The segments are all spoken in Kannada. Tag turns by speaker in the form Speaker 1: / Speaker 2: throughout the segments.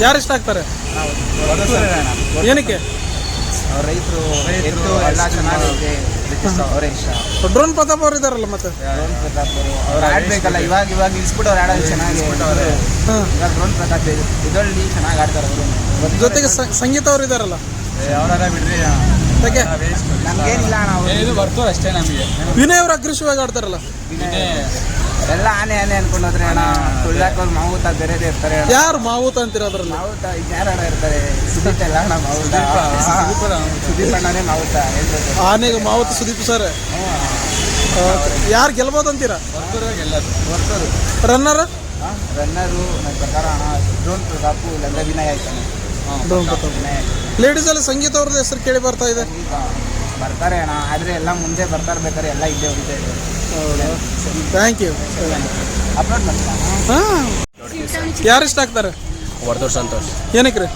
Speaker 1: ಯಾರು ಇಷ್ಟ ಆಗ್ತಾರೆ? ಏನಕ್ಕೆ?
Speaker 2: ರೈತರು ಎಲ್ಲ ಚೆನ್ನಾಗೈತೆ, ಅವರೇ ಇಷ್ಟ.
Speaker 1: ಡ್ರೋನ್ ಪ್ರತಾಪ್ ಅವ್ರು ಇದಾರಲ್ಲ, ಮತ್ತೆ
Speaker 2: ಡ್ರೋನ್ ಪ್ರತಾಪ್ ಅವ್ರು ಆಡ್ಬೇಕಲ್ಲ, ಇವಾಗ ನಿಲ್ಸ್ಬಿಟ್ಟು ಅವ್ರು ಆಡೋದು ಚೆನ್ನಾಗಿ. ಇವಾಗ ಡ್ರೋನ್ ಪ್ರತಾಪ್ ಇದರಲ್ಲಿ ಚೆನ್ನಾಗಿ ಆಡ್ತಾರೆ ಅವರು.
Speaker 1: ಜೊತೆಗೆ ಸಂಗೀತ ಅವ್ರು ಇದಾರಲ್ಲ,
Speaker 2: ಅವರ ಬಿಡ್ರಿ, ನಮ್ಗೇನಿಲ್ಲ, ನಾವು ಇದು ಬರ್ತವ್ರು ಅಷ್ಟೇ. ನಮಗೆ
Speaker 1: ವಿನಯ್ ಅವರು ಅಗ್ರೆಸಿವ್ ಆಡ್ತಾರಲ್ಲ,
Speaker 2: ಎಲ್ಲ ಆನೆ ಅನ್ಕೊಂಡೋದ್ರೆ ಅಣ್ಣ. ತುಳಿದಾಕೋರು ಮಾವುತ ಬೇರೆದೇ ಇರ್ತಾರೆ.
Speaker 1: ಯಾರು ಮಾವುತ ಅಂತೀರ? ಅದ್ರಲ್ಲಿ
Speaker 2: ಮಾವುತ ಯಾರು ಇರ್ತಾರೆ? ಸುದೀಪ್ ಎಲ್ಲ ಅಣ್ಣ ಮಾವುತ. ಸುದೀಪ್ ಅಣ್ಣನೇ ಮಾವುತ.
Speaker 1: ಆನೆಗೆ ಮಾವುತ ಸುದೀಪ್ ಸರ್. ಯಾರು ಗೆಲ್ಬೋದು ಅಂತೀರಾ?
Speaker 2: ಬರ್ತರು.
Speaker 1: ರನ್ನರ್
Speaker 2: ರನ್ನರು ನನ್ನ ಪ್ರಕಾರ ಅಣ್ಣ ಡ್ರೋನ್ ಪ್ರತಾಪು, ಇಲ್ಲಾಂದ್ರೆ ವಿನಯ್ ಆಯ್ತಾನೆ.
Speaker 1: ಲೇಡೀಸ್ ಅಲ್ಲಿ ಸಂಗೀತ ಅವ್ರದ್ದು ಹೆಸರು ಕೇಳಿ ಬರ್ತಾ ಇದೆ.
Speaker 2: ಬರ್ತಾರೆ ಅಣ್ಣ, ಆದರೆ ಎಲ್ಲ ಮುಂದೆ ಬರ್ತಾ ಇರ್ಬೇಕಾರೆ ಎಲ್ಲ ಇದ್ದೇ ಹೋಗಿದೆ.
Speaker 1: Thank you.
Speaker 2: ಅಪ್ಲೋಡ್ ಮಾಡ್ತೀನಿ.
Speaker 1: ಯಾರು ಇಷ್ಟ ಆಗ್ತಾರೆ?
Speaker 3: ವರ್ತೂರು ಸಂತೋಷ್.
Speaker 1: ಏನಕ್ಕೆ ರೀ?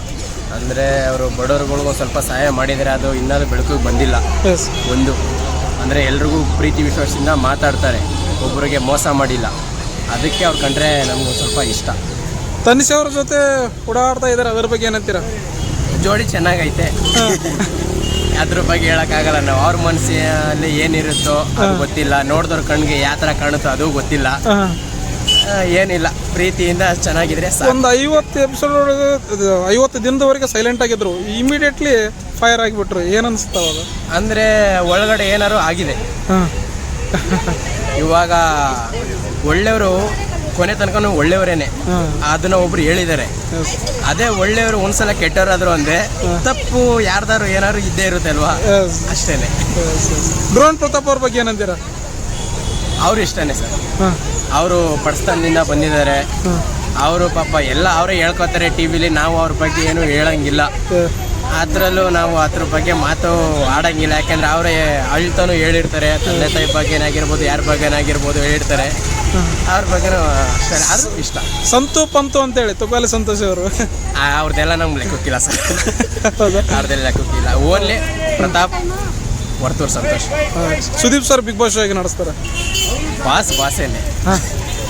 Speaker 3: ಅಂದರೆ ಅವರು ಬಡವರುಗಳಿಗೂ ಸ್ವಲ್ಪ ಸಹಾಯ ಮಾಡಿದರೆ ಅದು ಇನ್ನೂ ಬೆಳಕಿಗೆ ಬಂದಿಲ್ಲ. ಒಂದು ಅಂದರೆ ಎಲ್ರಿಗೂ ಪ್ರೀತಿ ವಿಶ್ವಾಸದಿಂದ ಮಾತಾಡ್ತಾರೆ, ಒಬ್ಬರಿಗೆ ಮೋಸ ಮಾಡಿಲ್ಲ. ಅದಕ್ಕೆ ಅವ್ರು ಕಂಡ್ರೆ ನಮಗೂ ಸ್ವಲ್ಪ ಇಷ್ಟ.
Speaker 1: ತನಿಷ್ ಅವ್ರ ಜೊತೆ ಓಡಾಡ್ತಾ ಇದ್ದಾರೆ, ಅದರ ಬಗ್ಗೆ ಏನಂತೀರ?
Speaker 3: ಜೋಡಿ ಚೆನ್ನಾಗೈತೆ, ಅದ್ರ ಬಗ್ಗೆ ಹೇಳೋಕ್ಕಾಗಲ್ಲ ನಾವು. ಅವ್ರ ಮನಸ್ಸಲ್ಲಿ ಏನಿರುತ್ತೋ ಅದು ಗೊತ್ತಿಲ್ಲ, ನೋಡಿದವ್ರ ಕಣ್ಣಿಗೆ ಯಾವ ಥರ ಕಾಣುತ್ತೋ ಅದು ಗೊತ್ತಿಲ್ಲ. ಏನಿಲ್ಲ, ಪ್ರೀತಿಯಿಂದ ಚೆನ್ನಾಗಿದ್ರೆ
Speaker 1: ಒಂದು 50 ಎಪಿಸೋಡ್ 50 ದಿನದವರೆಗೆ ಸೈಲೆಂಟ್ ಆಗಿದ್ರು, ಇಮಿಡಿಯೇಟ್ಲಿ ಫೈರ್ ಆಗಿಬಿಟ್ರು. ಏನನ್ಸ್ತಾವ ಅದು?
Speaker 3: ಅಂದರೆ ಒಳಗಡೆ ಏನಾರು ಆಗಿದೆ. ಇವಾಗ ಒಳ್ಳೆಯವರು ಕೊನೆ ತನಕ ಒಳ್ಳೆಯವರೇನೆ, ಅದನ್ನ ಒಬ್ರು ಹೇಳಿದ್ದಾರೆ. ಅದೇ ಒಳ್ಳೆಯವರು ಒಂದ್ಸಲ ಕೆಟ್ಟವರಾದ್ರು ಅಂದ್ರೆ ತಪ್ಪು ಯಾರ್ದಾರು ಏನಾದ್ರು ಇದ್ದೇ ಇರುತ್ತೆ ಅಲ್ವಾ, ಅಷ್ಟೇನೆ.
Speaker 1: ಡ್ರೋನ್ ಪ್ರತಾಪ್ ಅವ್ರ ಬಗ್ಗೆ ಏನಂತೀರಾ?
Speaker 3: ಅವ್ರು ಇಷ್ಟನೇ ಸರ್. ಅವರು ಪಡಿಸ್ತಾನಿಂದ ಬಂದಿದ್ದಾರೆ. ಅವರು ಪಾಪ ಎಲ್ಲ ಅವರೇ ಹೇಳ್ಕೊತಾರೆ ಟಿವಿಲಿ, ನಾವು ಅವ್ರ ಬಗ್ಗೆ ಏನು ಹೇಳಂಗಿಲ್ಲ. ಅದರಲ್ಲೂ ನಾವು ಅದ್ರ ಬಗ್ಗೆ ಮಾತು ಆಡಂಗಿಲ್ಲ, ಯಾಕೆಂದ್ರೆ ಅವರೇ ಅಳ್ತಾನು ಹೇಳಿರ್ತಾರೆ. ತಂದೆ ತಾಯಿ ಬಗ್ಗೆನಾಗಿರ್ಬೋದು, ಯಾರ ಬಗ್ಗೆನಾಗಿರ್ಬೋದು ಹೇಳಿರ್ತಾರೆ. ಅವ್ರ ಬಗ್ಗೆನೂ ಅಷ್ಟೇ. ಅದು ಇಷ್ಟ.
Speaker 1: ಸಂತು ಪಂತು ಅಂತೇಳಿ ತುಕಾಲಿ ಸಂತೋಷ್ ಅವರು,
Speaker 3: ಅವ್ರದ್ದೆಲ್ಲ ನಮ್ಗೆ ಲೆಕ್ಕಕ್ಕಿಲ್ಲ ಸರ್. ಅವ್ರದ್ದೆಲ್ಲ ಲೆಕ್ಕಕ್ಕಿಲ್ಲ. Only Pratap, Varthur Santhosh.
Speaker 1: Sudeep sir Bigg Boss ಆಗಿ ನಡೆಸ್ತಾರೆ.
Speaker 3: ಬಾಸೇನೆ.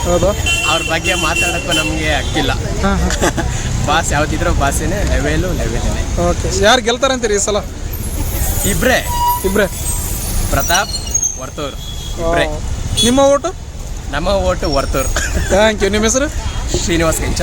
Speaker 1: ಹೌದು,
Speaker 3: ಅವ್ರ ಬಗ್ಗೆ ಮಾತಾಡೋಕ್ಕೂ ನಮಗೆ ಆಗ್ತಿಲ್ಲ. ಬಾಸ್ ಯಾವ್ದಿದ್ರು ಬಾಸೇನೆ, ಲೆವೆಲೇನೆ.
Speaker 1: ಓಕೆ, ಯಾರು ಗೆಲ್ತಾರೆ ಅಂತೀರಿ ಈ ಸಲ?
Speaker 3: ಇಬ್ರೇ ಪ್ರತಾಪ್, ವರ್ತೂರು ಇಬ್ರೇ.
Speaker 1: ನಿಮ್ಮ ಓಟು?
Speaker 3: ನಮ್ಮ ಓಟು ವರ್ತೂರು.
Speaker 1: Thank you. ನಿಮ್ಮ ಹೆಸರು?
Speaker 3: ಶ್ರೀನಿವಾಸ್ ಕೆಂಚ.